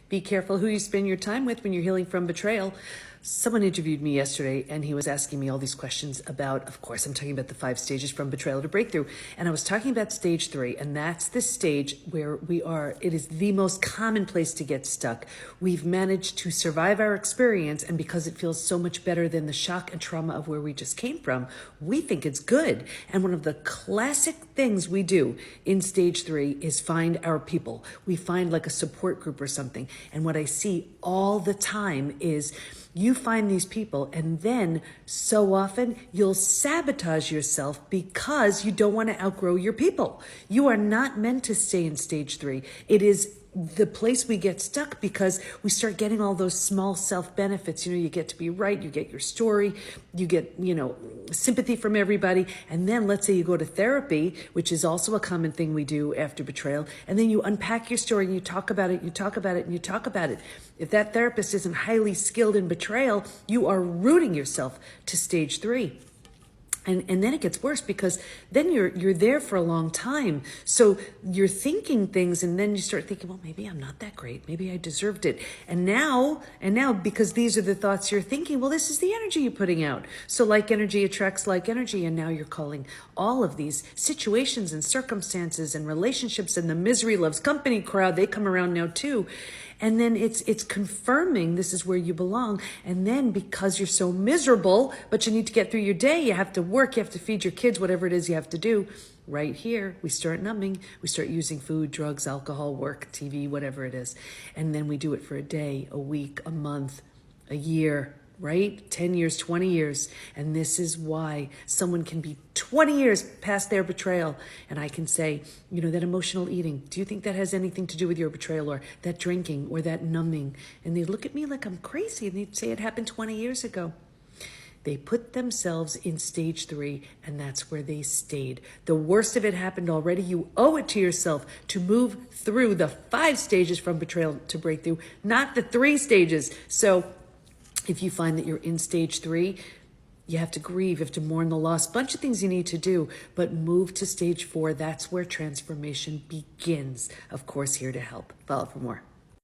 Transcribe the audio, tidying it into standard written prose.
Be careful who you spend your time with when you're healing from betrayal. Someone interviewed me yesterday and he was asking me all these questions about, of course, I'm talking about the 5 stages from betrayal to breakthrough. And I was talking about stage 3, and that's the stage where it is the most common place to get stuck. We've managed to survive our experience, and because it feels so much better than the shock and trauma of where we just came from, we think it's good. And one of the classic things we do in stage 3 is find our people. We find like a support group or something. And what I see all the time is you find these people, and then so often you'll sabotage yourself because you don't want to outgrow your people. You are not meant to stay in stage 3. It is the place we get stuck because we start getting all those small self benefits. You get to be right, you get your story, you get, sympathy from everybody. And then let's say you go to therapy, which is also a common thing we do after betrayal. And then you unpack your story and you talk about it, you talk about it, and you talk about it. If that therapist isn't highly skilled in betrayal, you are rooting yourself to stage 3. And then it gets worse because then you're there for a long time. So you're thinking things, and then you start thinking, well, maybe I'm not that great. Maybe I deserved it. And now, because these are the thoughts you're thinking, well, this is the energy you're putting out. So like energy attracts like energy. And now you're calling all of these situations and circumstances and relationships and the misery loves company crowd. They come around now too. And then it's confirming this is where you belong. And then because you're so miserable, but you need to get through your day, you have to work, you have to feed your kids, whatever it is you have to do. Right here, we start numbing. We start using food, drugs, alcohol, work, TV, whatever it is. And then we do it for a day, a week, a month, a year, right? 10 years, 20 years. And this is why someone can be 20 years past their betrayal. And I can say, that emotional eating, do you think that has anything to do with your betrayal, or that drinking, or that numbing? And they look at me like I'm crazy, and they say it happened 20 years ago. They put themselves in stage 3, and that's where they stayed. The worst of it happened already. You owe it to yourself to move through the 5 stages from betrayal to breakthrough, not the 3 stages. So if you find that you're in stage 3, you have to grieve, you have to mourn the loss, bunch of things you need to do, but move to stage 4. That's where transformation begins. Of course, here to help. Follow for more.